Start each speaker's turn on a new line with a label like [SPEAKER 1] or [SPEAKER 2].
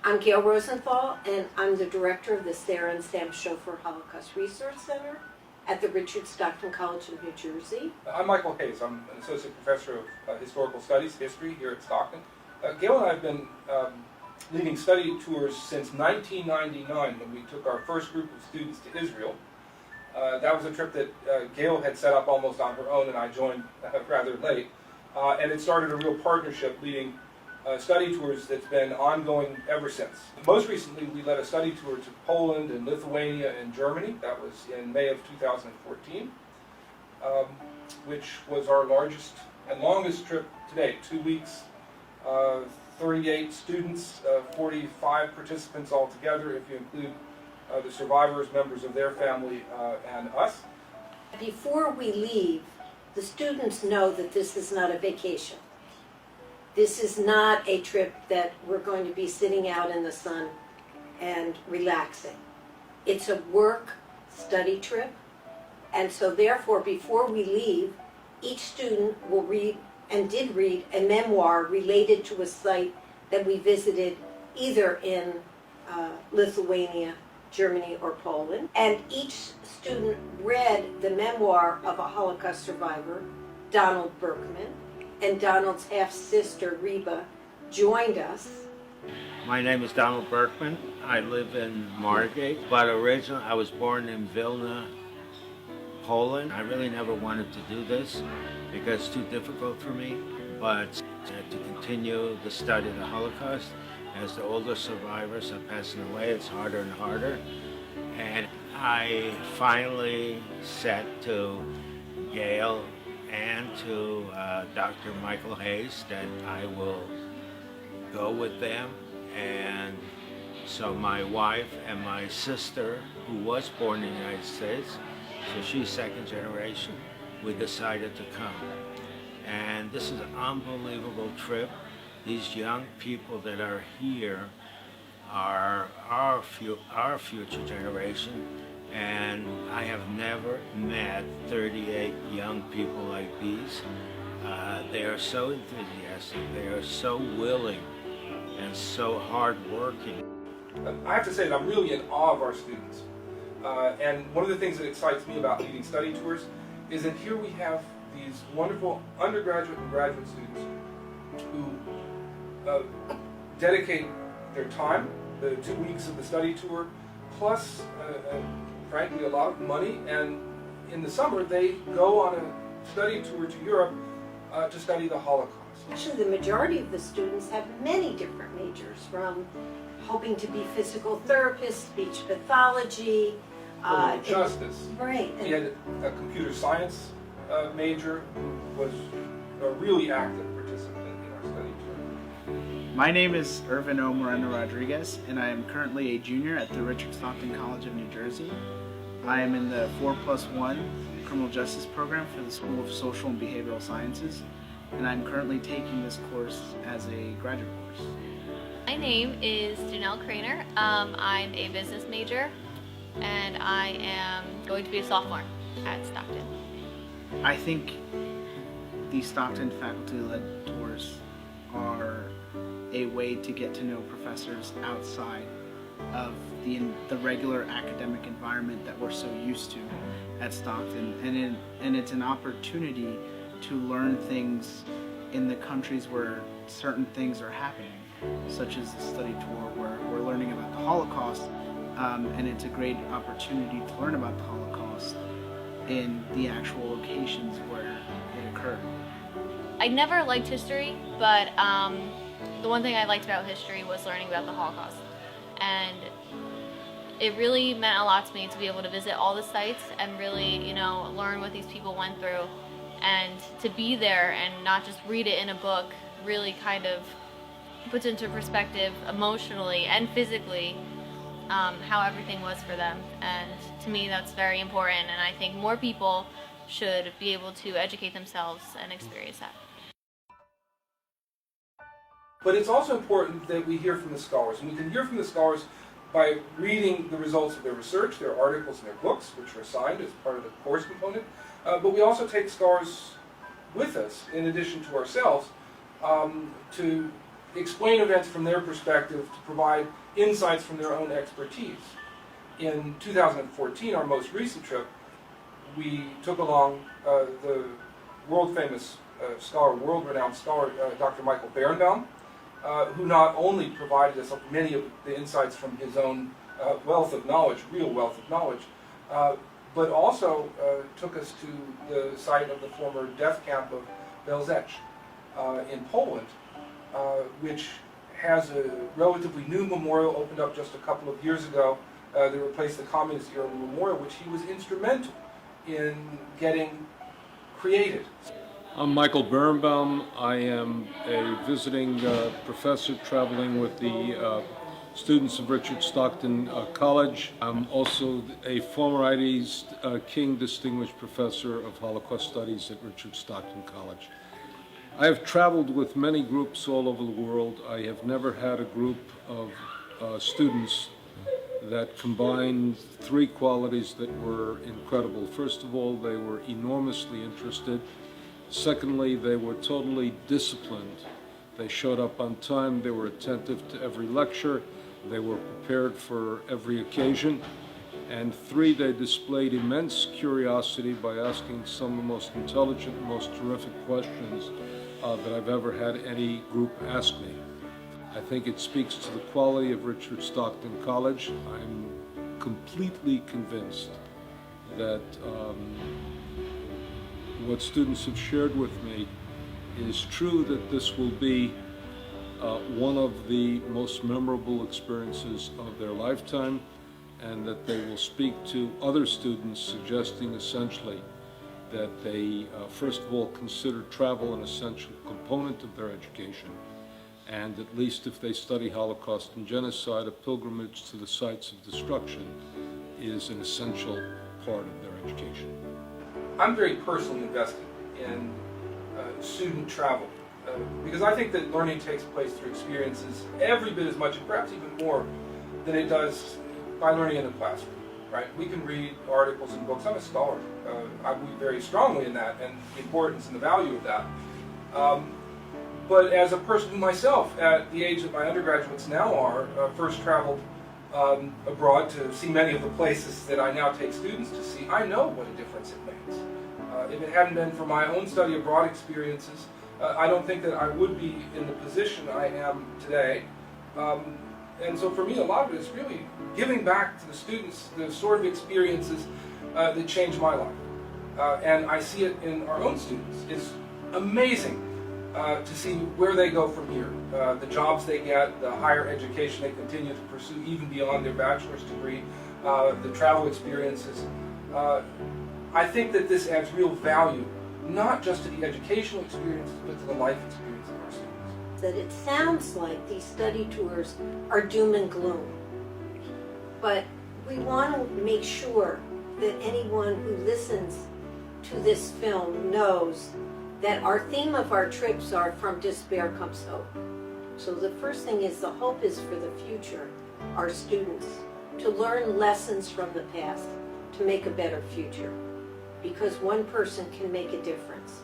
[SPEAKER 1] I'm Gail Rosenthal, and I'm the director of the Sarah and Sam Schofer Holocaust Research Center at the Richard Stockton College of New Jersey.
[SPEAKER 2] I'm Michael Hayes. I'm an associate professor of historical studies, history, here at Stockton. Gail and I have been leading study tours since 1999 when we took our first group of students to Israel. That was a trip that Gail had set up almost on her own, and I joined rather late. And it started a real partnership leading study tours that's been ongoing ever since. Most recently, we led a study tour to Poland and Lithuania and Germany. That was in May of 2014, which was our largest and longest trip to date. 2 weeks, 38 students, 45 participants altogether, if you include the survivors, members of their family, and us.
[SPEAKER 1] Before we leave, the students know that this is not a vacation. This is not a trip that we're going to be sitting out in the sun and relaxing. It's a work study trip, and so therefore before we leave, each student will read, and did read, a memoir related to a site that we visited either in Lithuania, Germany, or Poland. And each student read the memoir of a Holocaust survivor, Donald Berkman, and Donald's half-sister, Reba, joined us.
[SPEAKER 3] My name is Donald Berkman. I live in Margate, but originally I was born in Vilna, Poland. I really never wanted to do this because it's too difficult for me, but to continue the study of the Holocaust, as the older survivors are passing away, it's harder and harder. And I finally said to Gail and to Dr. Michael Hayes that I will go with them. And so my wife and my sister, who was born in the United States, so she's second generation, we decided to come. And this is an unbelievable trip. These young people that are here are our future generation, and I have never met 38 young people like these. They are so enthusiastic, they are so willing, and so hardworking.
[SPEAKER 2] I have to say that I'm really in awe of our students. And one of the things that excites me about leading study tours is that here we have these wonderful undergraduate and graduate students who dedicate their time, the 2 weeks of the study tour, plus, frankly, a lot of money, and in the summer they go on a study tour to Europe to study the Holocaust.
[SPEAKER 1] Actually, the majority of the students have many different majors, from hoping to be physical therapists, speech pathology,
[SPEAKER 2] Criminal justice.
[SPEAKER 1] Right.
[SPEAKER 2] We had a computer science major who was a really active participant in our study tour.
[SPEAKER 4] My name is Irvin O. Moreno Rodriguez, and I am currently a junior at the Richard Stockton College of New Jersey. I am in the 4+1 Criminal Justice Program for the School of Social and Behavioral Sciences, and I'm currently taking this course as a graduate course.
[SPEAKER 5] My name is Janelle Craner. I'm a business major, and I am going to be a sophomore at Stockton.
[SPEAKER 4] I think the Stockton faculty-led tours are a way to get to know professors outside of the regular academic environment that we're so used to at Stockton, and it's an opportunity to learn things in the countries where certain things are happening, such as the study tour where we're learning about the Holocaust, and it's a great opportunity to learn about the Holocaust in the actual locations where it occurred.
[SPEAKER 5] I never liked history, but the one thing I liked about history was learning about the Holocaust. And it really meant a lot to me to be able to visit all the sites and really, learn what these people went through. And to be there and not just read it in a book really kind of puts into perspective emotionally and physically how everything was for them. And to me, that's very important. And I think more people should be able to educate themselves and experience that.
[SPEAKER 2] But it's also important that we hear from the scholars, and we can hear from the scholars by reading the results of their research, their articles, and their books, which are assigned as part of the course component. But we also take scholars with us, in addition to ourselves, to explain events from their perspective, to provide insights from their own expertise. In 2014, our most recent trip, we took along the world-famous scholar, world-renowned scholar, Dr. Michael Berenbaum, who not only provided us many of the insights from his own wealth of knowledge, real wealth of knowledge, but also took us to the site of the former death camp of Belzec in Poland, which has a relatively new memorial opened up just a couple of years ago. They replaced the communist-era memorial, which he was instrumental in getting created.
[SPEAKER 6] I'm Michael Berenbaum. I am a visiting professor traveling with the students of Richard Stockton College. I'm also a former ID's King Distinguished Professor of Holocaust Studies at Richard Stockton College. I have traveled with many groups all over the world. I have never had a group of students that combined three qualities that were incredible. First of all, they were enormously interested. Secondly, they were totally disciplined. They showed up on time, they were attentive to every lecture, they were prepared for every occasion. And three, they displayed immense curiosity by asking some of the most intelligent, most terrific questions that I've ever had any group ask me. I think it speaks to the quality of Richard Stockton College. I'm completely convinced that what students have shared with me is true, that this will be one of the most memorable experiences of their lifetime, and that they will speak to other students, suggesting essentially that they first of all consider travel an essential component of their education, and at least if they study Holocaust and genocide, a pilgrimage to the sites of destruction is an essential part of their education.
[SPEAKER 2] I'm very personally invested in student travel because I think that learning takes place through experiences every bit as much, and perhaps even more, than it does by learning in the classroom. Right? We can read articles and books. I'm a scholar. I believe very strongly in that and the importance and the value of that. But as a person who myself, at the age that my undergraduates now are, first traveled abroad to see many of the places that I now take students to see, I know what a difference it makes. If it hadn't been for my own study abroad experiences, I don't think that I would be in the position I am today. And so for me, a lot of it is really giving back to the students the sort of experiences that changed my life. And I see it in our own students. It's amazing to see where they go from here, the jobs they get, the higher education they continue to pursue even beyond their bachelor's degree, the travel experiences. I think that this adds real value, not just to the educational experiences, but to the life experience of our students.
[SPEAKER 1] That it sounds like these study tours are doom and gloom, but we want to make sure that anyone who listens to this film knows that our theme of our trips are from despair comes hope. So the first thing is the hope is for the future, our students, to learn lessons from the past, to make a better future. Because one person can make a difference.